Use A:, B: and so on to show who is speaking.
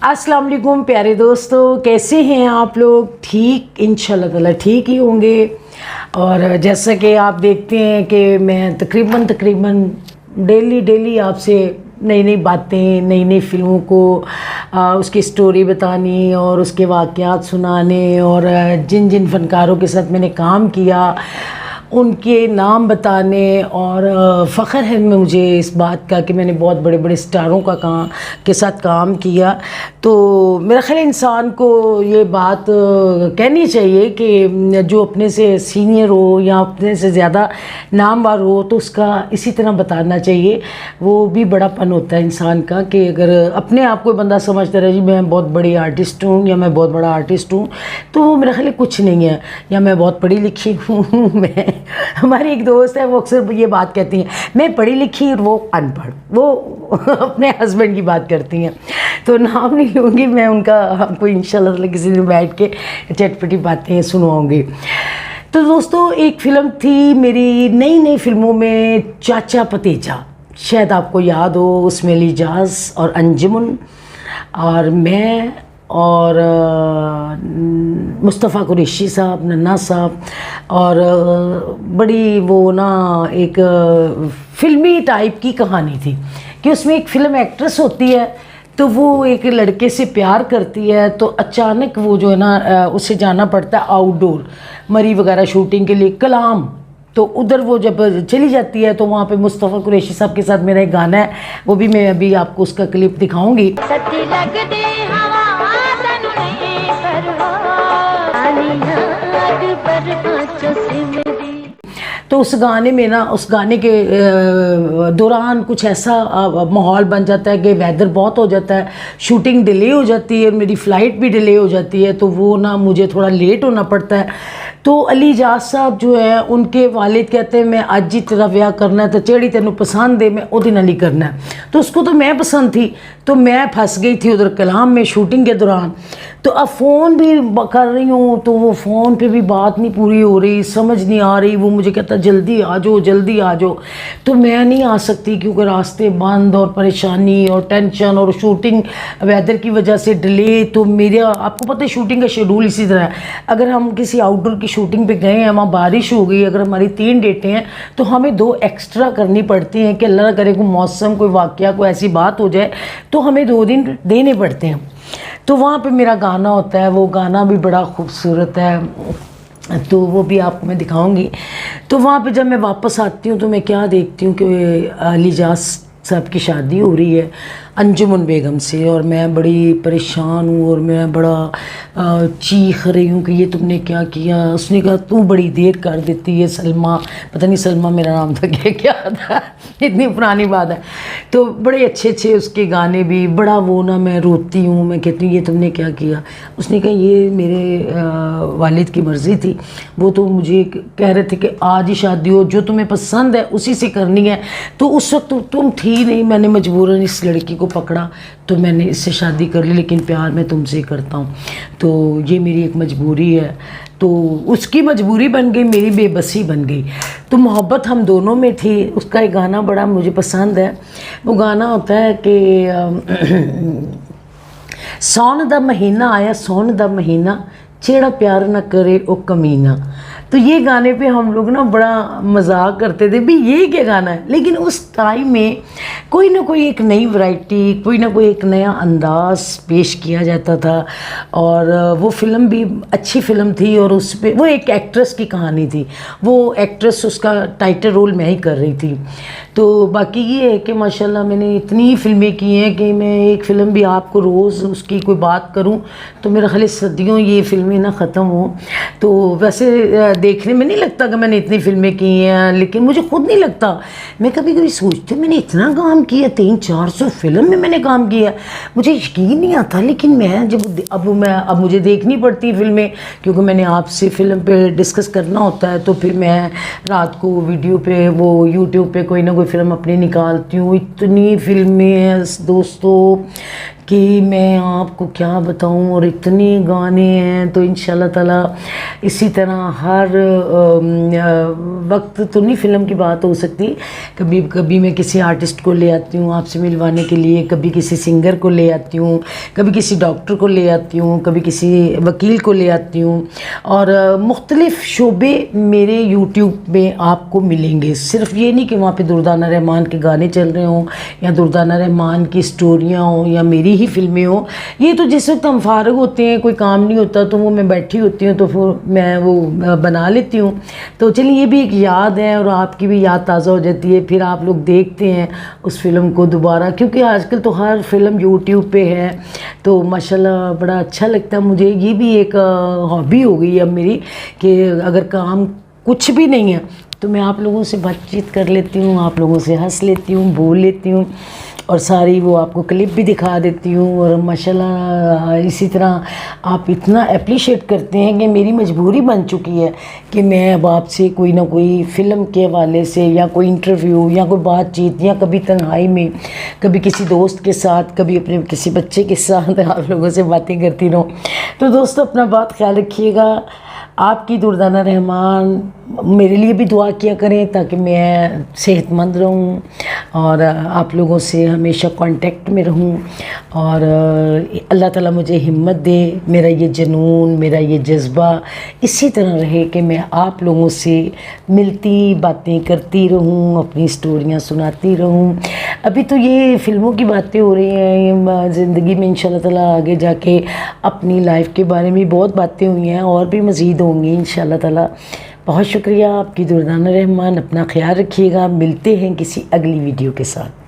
A: अस्सलाम वालेकुम प्यारे दोस्तों, कैसे हैं आप लोग? ठीक इंशाल्लाह ताला ठीक ही होंगे। और जैसा कि आप देखते हैं कि मैं तकरीबन डेली आपसे नई नई बातें, नई नई फ़िल्मों को उसकी स्टोरी बतानी और उसके वाक़यात सुनाने और जिन जिन फ़नकारों के साथ मैंने काम किया उनके नाम बताने और फ़ख्र है मुझे इस बात का कि मैंने बहुत बड़े बड़े स्टारों के साथ काम किया। तो मेरा ख़्याल इंसान को ये बात कहनी चाहिए कि जो अपने से सीनियर हो या अपने से ज़्यादा नामवर हो तो उसका इसी तरह बताना चाहिए। वो भी बड़ापन होता है इंसान का कि अगर अपने आप को बंदा समझता रहे जी मैं बहुत बड़ी आर्टिस्ट हूँ या मैं बहुत बड़ा आर्टिस्ट हूँ, तो वो मेरा ख़्याल कुछ नहीं है। या मैं बहुत पढ़ी लिखी हूँ मैं हमारी एक दोस्त है, वो अक्सर ये बात कहती हैं मैं पढ़ी लिखी और वो अनपढ़, वो अपने हस्बैंड की बात करती हैं। तो नाम नहीं लूँगी मैं उनका, आपको इंशाल्लाह किसी दिन बैठ के चटपटी बातें सुनवाऊँगी। तो दोस्तों एक फ़िल्म थी मेरी नई फ़िल्मों में, चाचा भतीजा, शायद आपको याद हो। उसमें लिजाज और अंजुमन और मैं और मुस्तफ़ा कुरैशी साहब, नन्ना साहब, और बड़ी वो ना एक फ़िल्मी टाइप की कहानी थी कि उसमें एक फ़िल्म एक्ट्रेस होती है तो वो एक लड़के से प्यार करती है, तो अचानक वो जो है ना उसे जाना पड़ता है आउटडोर मरी वगैरह शूटिंग के लिए कलाम। तो उधर वो जब चली जाती है तो वहाँ पे मुस्तफ़ा कुरैशी साहब के साथ मेरा एक गाना है, वो भी मैं अभी आपको उसका क्लिप दिखाऊंगी। तो उस गाने में ना, उस गाने के दौरान कुछ ऐसा माहौल बन जाता है कि वेदर बहुत हो जाता है, शूटिंग डिले हो जाती है, मेरी फ़्लाइट भी डिले हो जाती है, तो वो ना मुझे थोड़ा लेट होना पड़ता है। तो अली जाज साहब जो है उनके वालिद कहते हैं मैं आज ही तेरा ब्याह करना है तो जेड़ी तेनू पसंद है मैं उहदे नाल ही करना है। तो उसको तो मैं पसंद थी, तो मैं फंस गई थी उधर कलाम में शूटिंग के दौरान। तो अब फ़ोन भी कर रही हूँ तो वो फ़ोन पे भी बात नहीं पूरी हो रही, समझ नहीं आ रही। वो मुझे कहता जल्दी आ जाओ जल्दी आ जाओ, तो मैं नहीं आ सकती क्योंकि रास्ते बंद और परेशानी और टेंशन और शूटिंग वेदर की वजह से डिले। तो मेरा आपको पता है शूटिंग का शेड्यूल इसी तरह है, अगर हम किसी आउटडोर की शूटिंग पे गए हैं, वहाँ बारिश हो गई, अगर हमारी 3 डेटें हैं तो हमें 2 एक्स्ट्रा करनी पड़ती हैं कि अल्लाह ना करे कोई मौसम कोई वाक़या कोई ऐसी बात हो जाए तो हमें 2 दिन देने पड़ते हैं। तो वहाँ पे मेरा गाना होता है, वो गाना भी बड़ा खूबसूरत है, तो वो भी आपको मैं दिखाऊंगी। तो वहाँ पे जब मैं वापस आती हूँ तो मैं क्या देखती हूँ कि लिजाज साहब की शादी हो रही है अंजुमन बेगम से, और मैं बड़ी परेशान हूँ और मैं बड़ा चीख रही हूँ कि ये तुमने क्या किया। उसने कहा तू बड़ी देर कर देती है सलमा, पता नहीं सलमा मेरा नाम था क्या था, इतनी पुरानी बात है। तो बड़े अच्छे उसके गाने भी, बड़ा वो ना मैं रोती हूँ, मैं कहती हूँ ये तुमने क्या किया। उसने कहा ये मेरे वालिद की मर्ज़ी थी, वो तो मुझे कह रहे थे कि आज ही शादी हो, जो तुम्हें पसंद है उसी से करनी है। तो उस वक्त तुम थी नहीं, मैंने मजबूरन इस लड़की को पकड़ा तो मैंने इससे शादी कर ली, लेकिन प्यार मैं तुमसे करता हूँ, तो ये मेरी एक मजबूरी है। तो उसकी मजबूरी बन गई, मेरी बेबसी बन गई। तो मोहब्बत हम दोनों में थी। उसका एक गाना बड़ा मुझे पसंद है, वो गाना होता है कि सौन दा महीना आया सौन दा महीना जेड़ा प्यार ना करे ओ कमीना। तो ये गाने पे हम लोग ना बड़ा मजाक करते थे भी ये क्या गाना है, लेकिन उस टाइम में कोई ना कोई एक नई वैरायटी, कोई ना कोई एक नया अंदाज़ पेश किया जाता था। और वो फ़िल्म भी अच्छी फ़िल्म थी और उस पर वो एक एक्ट्रेस की कहानी थी, वो एक्ट्रेस उसका टाइटल रोल मैं ही कर रही थी। तो बाकी ये है कि माशाल्लाह मैंने इतनी फ़िल्में की हैं कि मैं एक फ़िल्म भी आपको रोज़ उसकी कोई बात करूं तो मेरा ख्याल सदियों ये फ़िल्में ना ख़त्म हो। तो वैसे देखने में नहीं लगता कि मैंने इतनी फ़िल्में की हैं, लेकिन मुझे खुद नहीं लगता। मैं कभी कभी सोचती हूँ मैंने इतना काम किया, 300-400 फ़िल्म में मैंने काम किया, मुझे यकीन नहीं आता। लेकिन मैं जब अब मुझे देखनी पड़ती फ़िल्में, क्योंकि मैंने आपसे फ़िल्म पे डिस्कस करना होता है, तो फिर मैं रात को वीडियो पे वो यूट्यूब पे कोई ना कोई फ़िल्म अपनी निकालती हूँ। इतनी फ़िल्में हैं दोस्तों کہ میں آپ کو کیا بتاؤں، اور اتنے گانے ہیں. تو انشاءاللہ تعالیٰ اسی طرح ہر وقت تو نہیں فلم کی بات ہو سکتی، کبھی کبھی میں کسی آرٹسٹ کو لے آتی ہوں آپ سے ملوانے کے لیے، کبھی کسی سنگر کو لے آتی ہوں، کبھی کسی ڈاکٹر کو لے آتی ہوں، کبھی کسی وکیل کو لے آتی ہوں. اور مختلف شعبے میرے یوٹیوب میں آپ کو ملیں گے. صرف یہ نہیں کہ وہاں پہ دردانہ رحمان کے گانے چل رہے ہوں یا دردانہ رحمان کی اسٹوریاں ہوں یا میری ہی فلمیں ہوں. یہ تو جس وقت ہم فارغ ہوتے ہیں، کوئی کام نہیں ہوتا، تو وہ میں بیٹھی ہوتی ہوں تو پھر میں وہ بنا لیتی ہوں. تو چلیے یہ بھی ایک یاد ہے، اور آپ کی بھی یاد تازہ ہو جاتی ہے. پھر آپ لوگ دیکھتے ہیں اس فلم کو دوبارہ، کیونکہ آج کل تو ہر فلم یوٹیوب پہ ہے. تو ماشاءاللہ بڑا اچھا لگتا ہے مجھے. یہ بھی ایک ہابی ہو گئی ہے اب میری، کہ اگر کام کچھ بھی نہیں ہے تو میں آپ لوگوں سے بات چیت کر لیتی ہوں، آپ لوگوں سے ہنس لیتی ہوں، بول لیتی ہوں، اور ساری وہ آپ کو کلپ بھی دکھا دیتی ہوں. اور ماشاءاللہ اسی طرح آپ اتنا اپریشیٹ کرتے ہیں کہ میری مجبوری بن چکی ہے کہ میں اب آپ سے کوئی نہ کوئی فلم کے حوالے سے یا کوئی انٹرویو یا کوئی بات چیت، یا کبھی تنہائی میں، کبھی کسی دوست کے ساتھ، کبھی اپنے کسی بچے کے ساتھ آپ لوگوں سے باتیں کرتی رہوں. تو دوستو اپنا بات خیال رکھیے گا. آپ کی دردانہ رحمان میرے لیے بھی دعا کیا کریں تاکہ میں صحت مند رہوں اور آپ لوگوں سے ہمیشہ کانٹیکٹ میں رہوں. اور اللہ تعالیٰ مجھے ہمت دے، میرا یہ جنون، میرا یہ جذبہ اسی طرح رہے کہ میں آپ لوگوں سے ملتی، باتیں کرتی رہوں، اپنی اسٹوریاں سناتی رہوں. ابھی تو یہ فلموں کی باتیں ہو رہی ہیں، زندگی میں انشاءاللہ تعالیٰ آگے جا کے اپنی لائف کے بارے میں بہت باتیں ہوئی ہیں، اور بھی مزید ہوں گی انشاءاللہ تعالیٰ. بہت شکریہ آپ کی دردانہ رحمان. اپنا خیال رکھیے گا. ملتے ہیں کسی اگلی ویڈیو کے ساتھ.